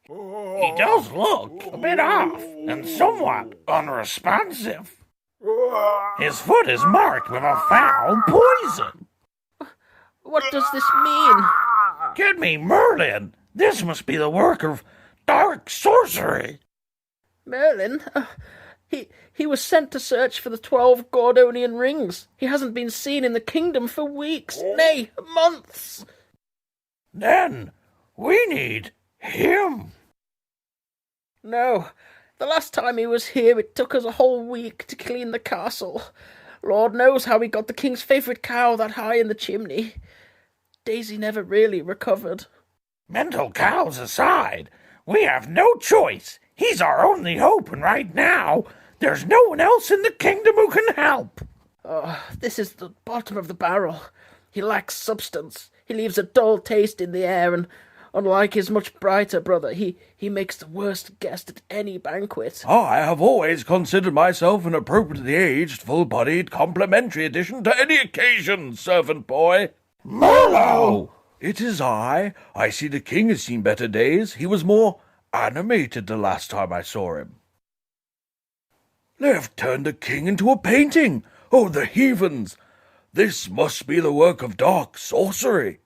He does look a bit off and somewhat unresponsive. His foot is marked with a foul poison. What does this mean? Get me Merlin! This must be the work of dark sorcery. Merlin? He was sent to search for the 12 Gordonian rings. He hasn't been seen in the kingdom for weeks, nay, months. Then we need him. No, the last time he was here it took us a whole week to clean the castle. Lord knows how we got the king's favourite cow that high in the chimney. Daisy never really recovered. Mental cows aside, we have no choice. He's our only hope, and right now, there's no one else in the kingdom who can help. Oh, this is the bottom of the barrel. He lacks substance. He leaves a dull taste in the air, and unlike his much brighter brother, he makes the worst guest at any banquet. I have always considered myself an appropriately aged, full-bodied, complimentary addition to any occasion, servant boy. Merlot! It is I. I see the king has seen better days. He was more animated the last time I saw him. They have turned the king into a painting. Oh, the heathens! This must be the work of dark sorcery.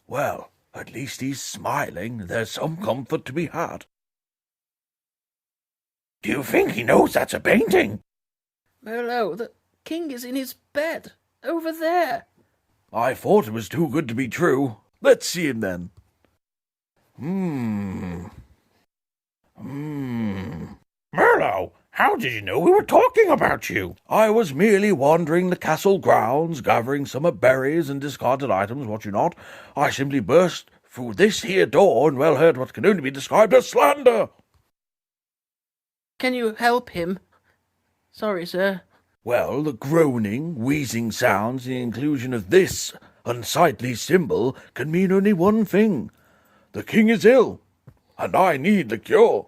Well, at least he's smiling. There's some comfort to be had. Do you think he knows that's a painting? Merlot, the king is in his bed, over there. I thought it was too good to be true. Let's see him then. Merlot, how did you know we were talking about you? I was merely wandering the castle grounds, gathering some berries and discarded items, what you not. I simply burst through this here door and well heard what can only be described as slander. Can you help him? Sorry, sir. Well, the groaning, wheezing sounds, the inclusion of this unsightly symbol can mean only one thing. The king is ill, and I need the cure.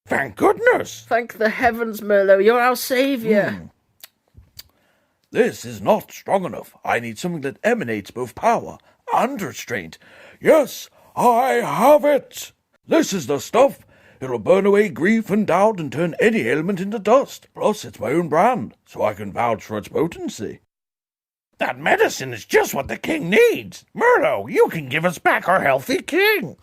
Thank goodness! Thank the heavens, Merlot, you're our saviour. This is not strong enough. I need something that emanates both power and restraint. Yes, I have it! This is the stuff. It'll burn away grief and doubt and turn any ailment into dust. Plus, it's my own brand, so I can vouch for its potency. That medicine is just what the king needs. Merlot, you can give us back our healthy king.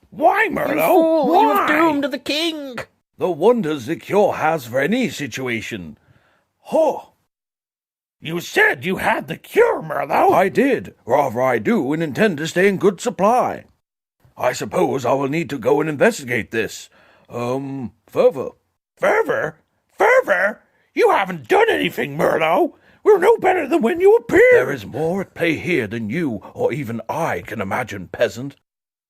Why, Merlot? You fool, Why? you have doomed the king. The wonders the cure has for any situation. Ho! You said you had the cure, Merlot. I did. Rather, I do, and intend to stay in good supply. I suppose I will need to go and investigate this, further. Further? Further? You haven't done anything, Merlot. We're no better than when you appeared. There is more at play here than you or even I can imagine, peasant.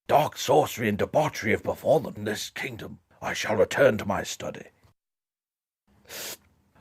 Dark sorcery and debauchery have befallen in this kingdom. I shall return to my study.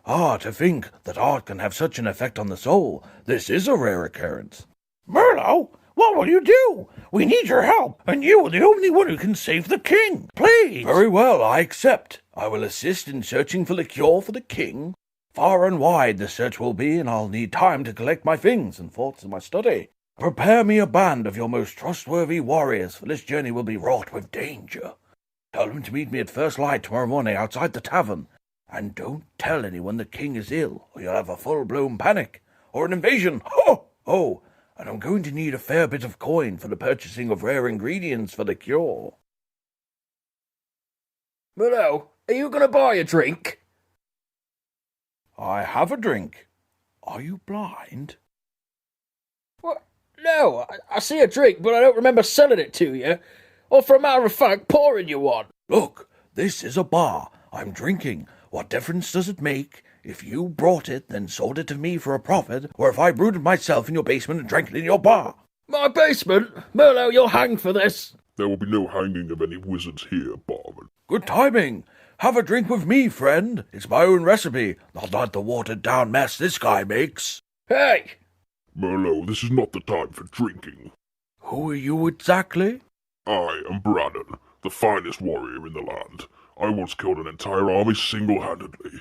Ah, to think that art can have such an effect on the soul. This is a rare occurrence. Merlot, what will you do? We need your help, and you are the only one who can save the king. Please. Very well, I accept. I will assist in searching for the cure for the king. Far and wide the search will be, and I'll need time to collect my things and thoughts in my study. Prepare me a band of your most trustworthy warriors, for this journey will be wrought with danger. Tell them to meet me at first light tomorrow morning outside the tavern. And don't tell anyone the king is ill, or you'll have a full-blown panic, or an invasion. Oh, and I'm going to need a fair bit of coin for the purchasing of rare ingredients for the cure. Merlot, are you going to buy a drink? I have a drink. Are you blind? What? No, I see a drink, but I don't remember selling it to you. Or for a matter of fact, pouring you one. Look, this is a bar. I'm drinking. What difference does it make if you brought it, then sold it to me for a profit, or if I brewed it myself in your basement and drank it in your bar? My basement? Merlot, you're hanged for this. There will be no hanging of any wizards here, barman. Good timing. Have a drink with me, friend. It's my own recipe, not like the watered-down mess this guy makes. Hey! Merlot, this is not the time for drinking. Who are you exactly? I am Brannan, the finest warrior in the land. I once killed an entire army single-handedly.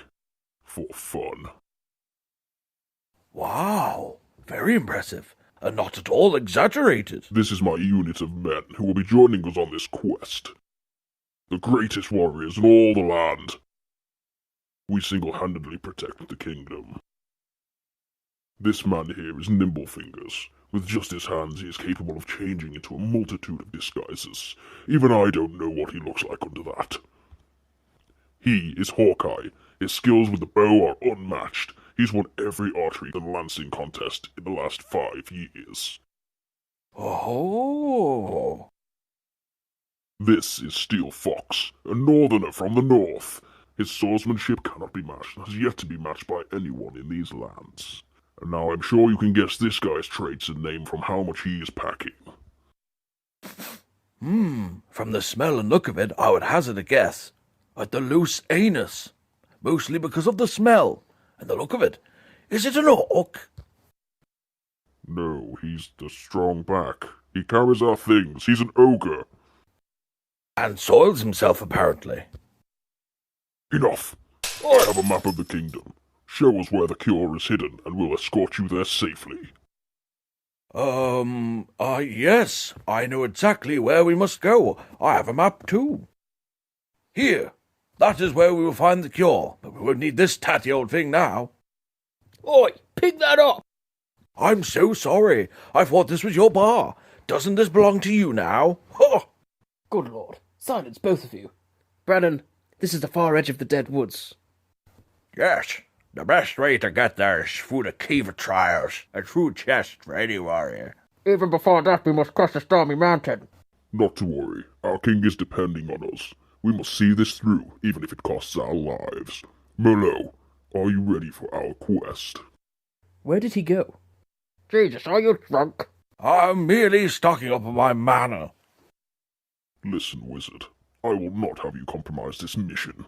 For fun. Wow, very impressive. and not at all exaggerated. This is my unit of men who will be joining us on this quest. The greatest warriors in all the land. We single-handedly protect the kingdom. This man here is Nimblefingers. With just his hands, he is capable of changing into a multitude of disguises. Even I don't know what he looks like under that. He is Hawkeye. His skills with the bow are unmatched. He's won every archery and lancing contest in the last 5 years. Oh. This is Steel Fox, a northerner from the north. His swordsmanship cannot be matched and has yet to be matched by anyone in these lands. And now I'm sure you can guess this guy's traits and name from how much he is packing. From the smell and look of it, I would hazard a guess at the loose anus. Mostly because of the smell and the look of it. Is it an orc? No, he's the strong back. He carries our things. He's an ogre. And soils himself, apparently. Enough. I have a map of the kingdom. Show us where the cure is hidden, and we'll escort you there safely. Yes. I know exactly where we must go. I have a map, too. Here. That is where we will find the cure, but we won't need this tatty old thing now. Oi, pick that up! I'm so sorry. I thought this was your bar. Doesn't this belong to you now? Ha! Good lord, silence both of you. Brannon, this is the far edge of the dead woods. Yes, the best way to get there is through the cave of trials, a true test for any warrior. Even before that, we must cross the stormy mountain. Not to worry. Our king is depending on us. We must see this through, even if it costs our lives. Merlot, are you ready for our quest? Where did he go? Jesus, are you drunk? I'm merely stocking up on my mana. Listen, wizard. I will not have you compromise this mission.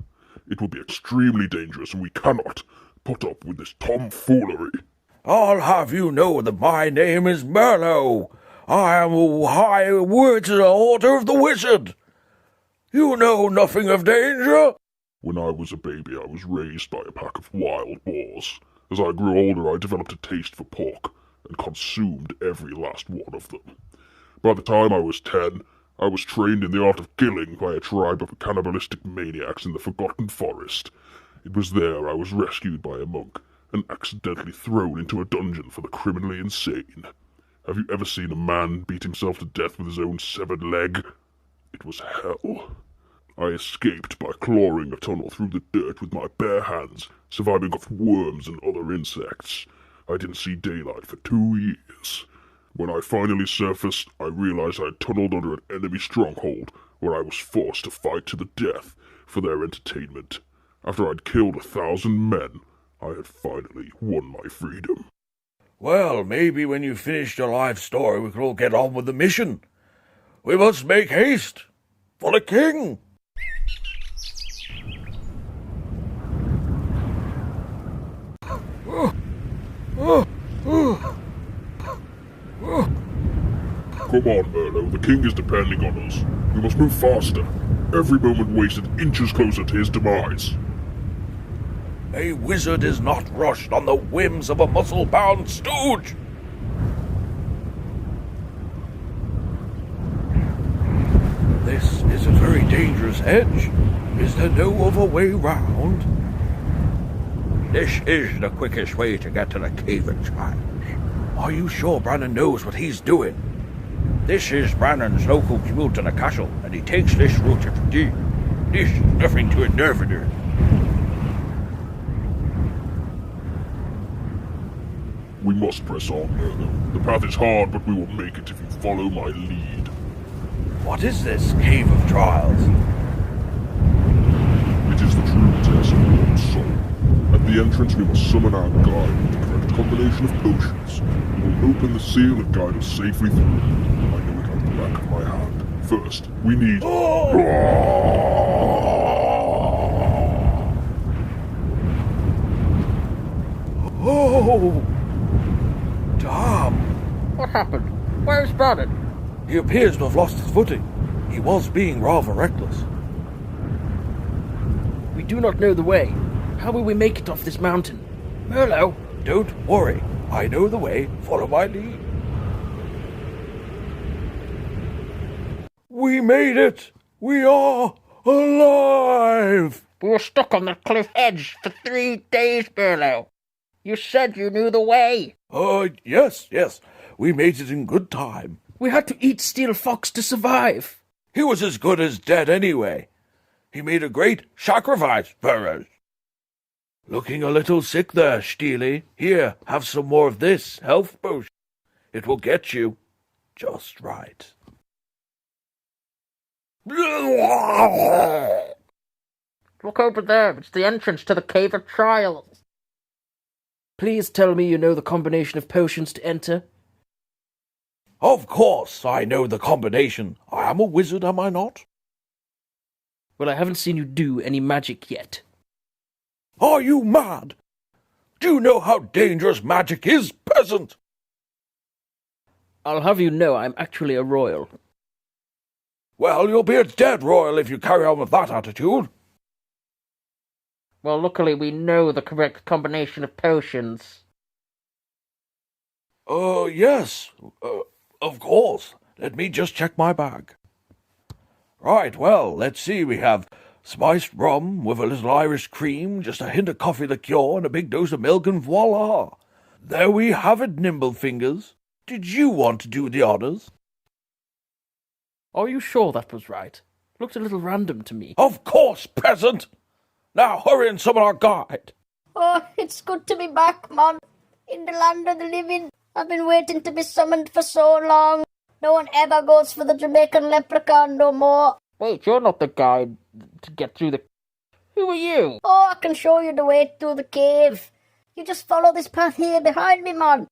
It will be extremely dangerous, and we cannot put up with this tomfoolery. I'll have you know that my name is Merlot. I am a high word to the order of the wizard. You know nothing of danger. When I was a baby, I was raised by a pack of wild boars. As I grew older, I developed a taste for pork, and consumed every last one of them. By the time I was 10, I was trained in the art of killing by a tribe of cannibalistic maniacs in the Forgotten Forest. It was there I was rescued by a monk, and accidentally thrown into a dungeon for the criminally insane. Have you ever seen a man beat himself to death with his own severed leg? It was hell. I escaped by clawing a tunnel through the dirt with my bare hands, surviving off worms and other insects. I didn't see daylight for 2 years. When I finally surfaced, I realized I had tunneled under an enemy stronghold, where I was forced to fight to the death for their entertainment. After I'd killed 1,000 men, I had finally won my freedom. Well, maybe when you've finished your life story, we can all get on with the mission. We must make haste for the king. Come on, Merlot, the king is depending on us. We must move faster. Every moment wasted inches closer to his demise. A wizard is not rushed on the whims of a muscle-bound stooge. This is a very dangerous edge. Is there no other way round? This is the quickest way to get to the cave of trials. Are you sure Brannon knows what he's doing? This is Brannon's local commute to the castle, and he takes this route every day. This is nothing to a northerner. We must press on, Merlot. The path is hard, but we will make it if you follow my lead. What is this cave of trials? It is the true test of one's soul. At the entrance, we must summon our guide with the correct combination of potions. We will open the seal and guide us safely through. I know it like the back of my hand. First, we need... Oh! Damn! What happened? Where's Brannon? He appears to have lost his footing. He was being rather reckless. We do not know the way. How will we make it off this mountain? Merlot! Don't worry. I know the way. Follow my lead. We made it! We are alive! We were stuck on that cliff edge for 3 days, Merlot. You said you knew the way. Yes. We made it in good time. We had to eat Steel Fox to survive. He was as good as dead anyway. He made a great sacrifice for us. Looking a little sick there, Steely. Here, have some more of this health potion. It will get you just right. Look over there. It's the entrance to the Cave of Trials. Please tell me you know the combination of potions to enter. Of course, I know the combination. I am a wizard, am I not? Well, I haven't seen you do any magic yet. Are you mad? Do you know how dangerous magic is, peasant? I'll have you know I'm actually a royal. Well, you'll be a dead royal if you carry on with that attitude. Well, luckily we know the correct combination of potions. Yes. Of course. Let me just check my bag. Right, well, let's see. We have spiced rum with a little Irish cream, just a hint of coffee liqueur, and a big dose of milk, and voila! There we have it, Nimblefingers. Did you want to do the honours? Are you sure that was right? Looked a little random to me. Of course, peasant! Now hurry and summon our guide. Oh, it's good to be back, man. In the land of the living. I've been waiting to be summoned for so long. No one ever goes for the Jamaican leprechaun no more. Wait, you're not the guy to get through the... Who are you? Oh, I can show you the way through the cave. You just follow this path here behind me, man.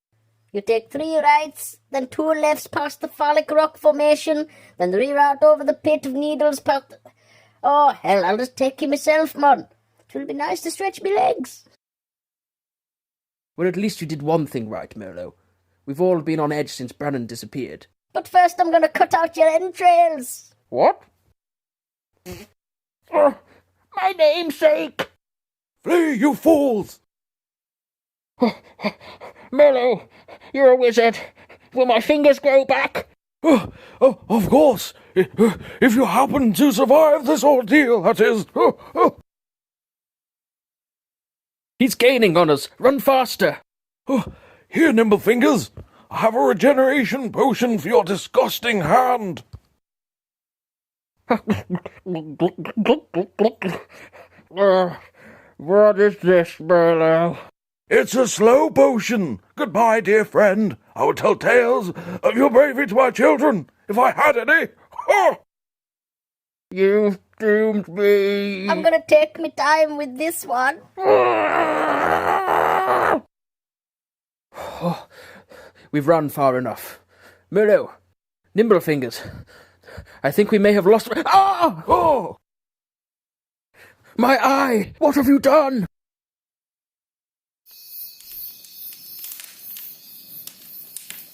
You take 3 rights, then 2 lefts past the phallic rock formation, then reroute over the pit of needles past... Oh, hell, I'll just take you myself, man. It'll be nice to stretch me legs. Well, at least you did one thing right, Merlot. We've all been on edge since Brannon disappeared. But first I'm gonna cut out your entrails. What? My namesake! Flee, you fools! Merlot, you're a wizard. Will my fingers grow back? Of course. If you happen to survive this ordeal, that is. He's gaining on us. Run faster. Here, Nimblefingers. I have a regeneration potion for your disgusting hand. What is this, Merlot? It's a slow potion. Goodbye, dear friend. I would tell tales of your bravery to my children, if I had any. You've doomed me. I'm gonna take me time with this one. We've run far enough. Merlot, Nimblefingers, I think we may have lost... Ah! Oh! My eye! What have you done?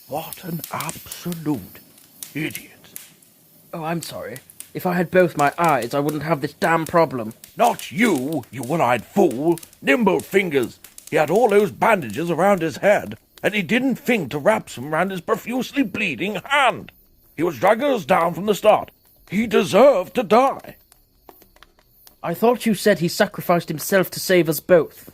What an absolute idiot. Oh, I'm sorry. If I had both my eyes, I wouldn't have this damn problem. Not you, you one-eyed fool. Nimblefingers. He had all those bandages around his head, and he didn't think to wrap some around his profusely bleeding hand. He was dragging us down from the start. He deserved to die. I thought you said he sacrificed himself to save us both.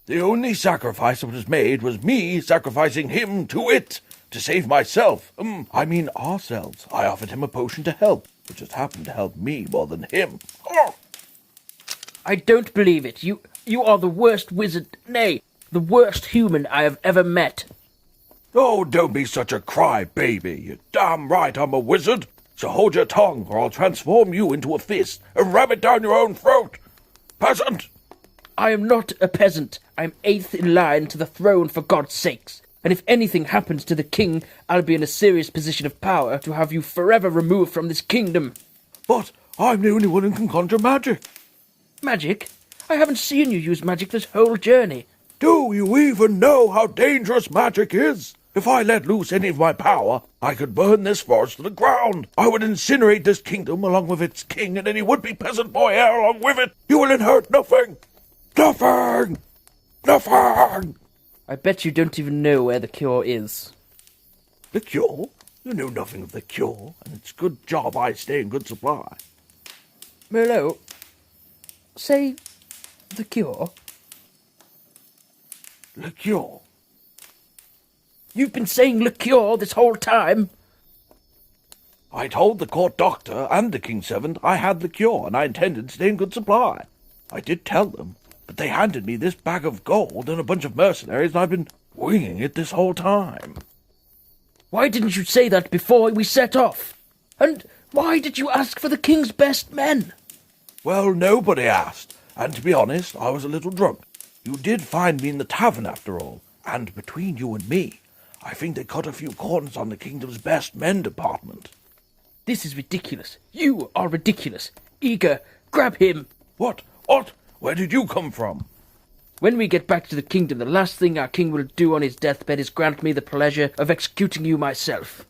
The only sacrifice that was made was me sacrificing him to it, to save myself. Ourselves. I offered him a potion to help, which just happened to help me more than him. Oh! I don't believe it. You are the worst wizard, nay, the worst human I have ever met. Oh, don't be such a cry-baby. You're damn right I'm a wizard. So hold your tongue, or I'll transform you into a fist and ram it down your own throat. Peasant! I am not a peasant. I am 8th in line to the throne, for God's sakes. And if anything happens to the king, I'll be in a serious position of power to have you forever removed from this kingdom. But I'm the only one who can conjure magic. Magic? I haven't seen you use magic this whole journey. Do you even know how dangerous magic is? If I let loose any of my power, I could burn this forest to the ground. I would incinerate this kingdom along with its king and any would-be peasant boy heir along with it. You will inherit nothing. Nothing! Nothing! I bet you don't even know where the cure is. The cure? You know nothing of the cure, and it's good job I stay in good supply. Merlot, say the cure. Liqueur? You've been saying liqueur this whole time. I told the court doctor and the king's servant I had the cure, and I intended to stay in good supply. I did tell them, but they handed me this bag of gold and a bunch of mercenaries, and I've been winging it this whole time. Why didn't you say that before we set off? And why did you ask for the king's best men? Well, nobody asked, and to be honest, I was a little drunk. You did find me in the tavern after all, and between you and me, I think they cut a few corners on the kingdom's best men department. This is ridiculous. You are ridiculous. Eager, grab him. What? What? Where did you come from? When we get back to the kingdom, the last thing our king will do on his deathbed is grant me the pleasure of executing you myself.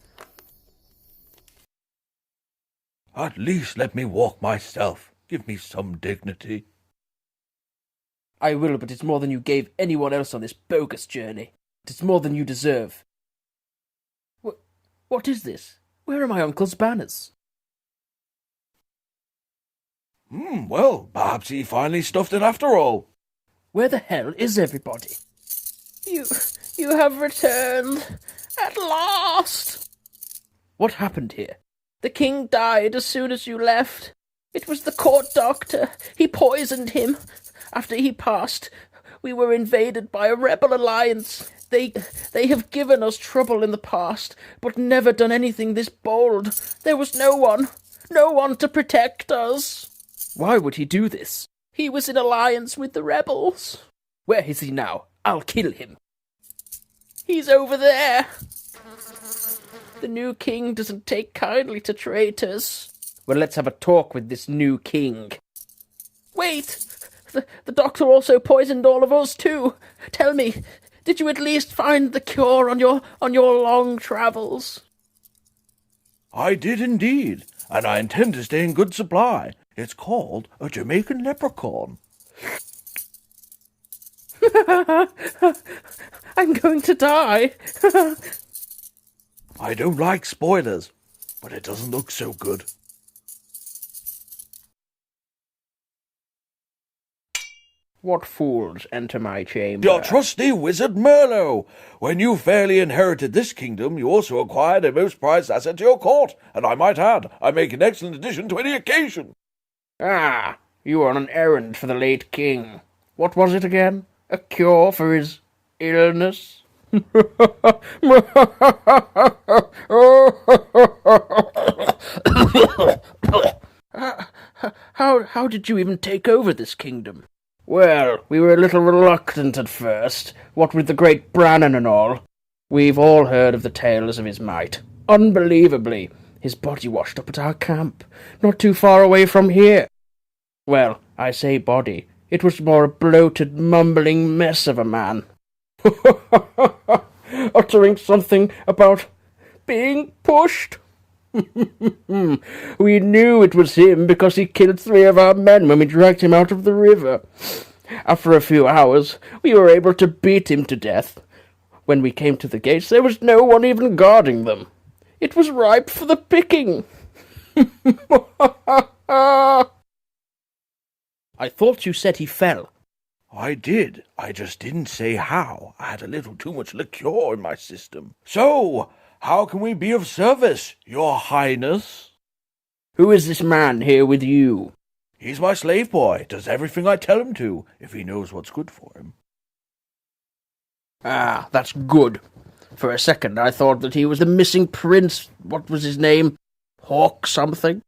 At least let me walk myself. Give me some dignity. I will, but it's more than you gave anyone else on this bogus journey. It's more than you deserve. What is this? Where are my uncle's banners? Well, perhaps he finally stuffed it after all. Where the hell is everybody? You have returned. At last! What happened here? The king died as soon as you left. It was the court doctor. He poisoned him. After he passed, we were invaded by a rebel alliance. They have given us trouble in the past, but never done anything this bold. There was no one to protect us. Why would he do this? He was in alliance with the rebels. Where is he now? I'll kill him. He's over there. The new king doesn't take kindly to traitors. Well, let's have a talk with this new king. Wait! The doctor also poisoned all of us too. Tell me, did you at least find the cure on your long travels? I did indeed, and I intend to stay in good supply. It's called a Jamaican leprechaun. I'm going to die. I don't like spoilers, but it doesn't look so good. What fools enter my chamber? Your trusty wizard Merlot! When you fairly inherited this kingdom, you also acquired a most prized asset to your court, and I might add, I make an excellent addition to any occasion. Ah, you are on an errand for the late king. What was it again? A cure for his illness? How did you even take over this kingdom? Well, we were a little reluctant at first, what with the great Brannon and all. We've all heard of the tales of his might. Unbelievably, his body washed up at our camp, not too far away from here. Well, I say body. It was more a bloated, mumbling mess of a man. Uttering something about being pushed. We knew it was him because he killed 3 of our men when we dragged him out of the river. After a few hours, we were able to beat him to death. When we came to the gates, there was no one even guarding them. It was ripe for the picking. I thought you said he fell. I did. I just didn't say how. I had a little too much liqueur in my system. So, how can we be of service, your highness? Who is this man here with you? He's my slave boy. Does everything I tell him to, if he knows what's good for him. Ah, that's good. For a second I thought that he was the missing prince. What was his name? Hawk something?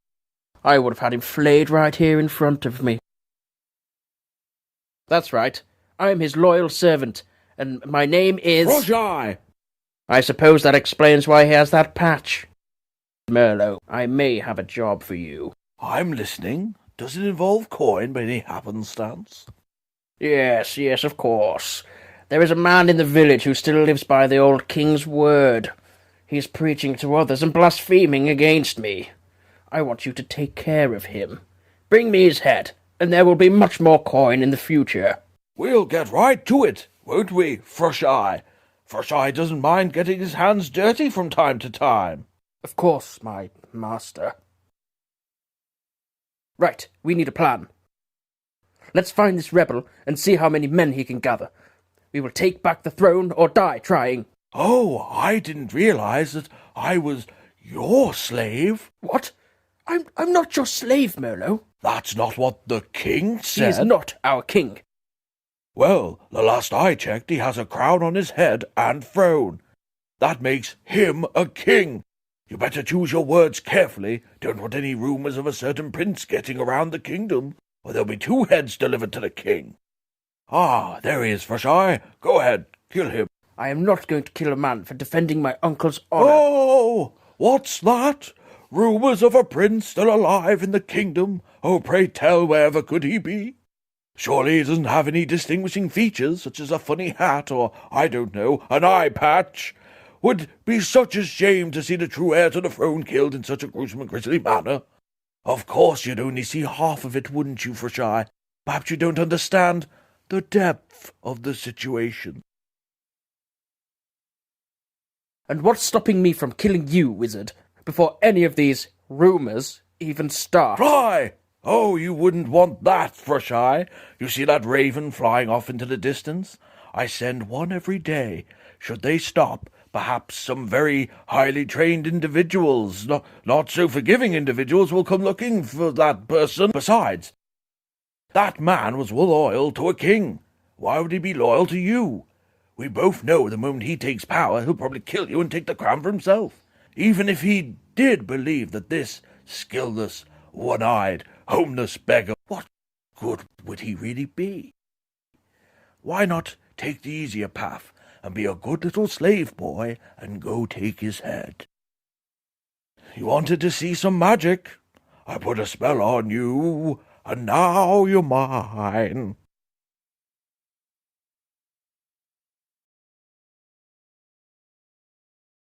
I would have had him flayed right here in front of me. That's right. I'm his loyal servant, and my name is... Roger! I suppose that explains why he has that patch. Merlot, I may have a job for you. I'm listening. Does it involve coin by any happenstance? Yes, of course. There is a man in the village who still lives by the old king's word. He is preaching to others and blaspheming against me. I want you to take care of him. Bring me his head, and there will be much more coin in the future. We'll get right to it, won't we, Fresh Eye? Fresh Eye doesn't mind getting his hands dirty from time to time. Of course, my master. Right, we need a plan. Let's find this rebel and see how many men he can gather. We will take back the throne or die trying. Oh, I didn't realize that I was your slave. What? I'm not your slave, Merlot. That's not what the king said. He is not our king. Well, the last I checked, he has a crown on his head and throne. That makes him a king. You better choose your words carefully. Don't want any rumors of a certain prince getting around the kingdom, or there'll be 2 heads delivered to the king. Ah, there he is, Fresh Eye. Go ahead, kill him. I am not going to kill a man for defending my uncle's honor. Oh, what's that? Rumors of a prince still alive in the kingdom? Oh, pray tell, wherever could he be? Surely he doesn't have any distinguishing features, such as a funny hat or, I don't know, an eye patch. Would be such a shame to see the true heir to the throne killed in such a gruesome and grisly manner. Of course you'd only see half of it, wouldn't you, Fresh Eye? Perhaps you don't understand the depth of the situation. And what's stopping me from killing you, wizard, before any of these rumors even start? Fly! Oh, you wouldn't want that, Fresh Eye. You see that raven flying off into the distance? I send one every day. Should they stop, perhaps some very highly trained individuals, not so forgiving individuals, will come looking for that person. Besides, that man was loyal to a king. Why would he be loyal to you? We both know the moment he takes power, he'll probably kill you and take the crown for himself. Even if he did believe that this skillless, one-eyed, homeless beggar, what good would he really be? Why not take the easier path and be a good little slave boy and go take his head? You wanted to see some magic? I put a spell on you, and now you're mine.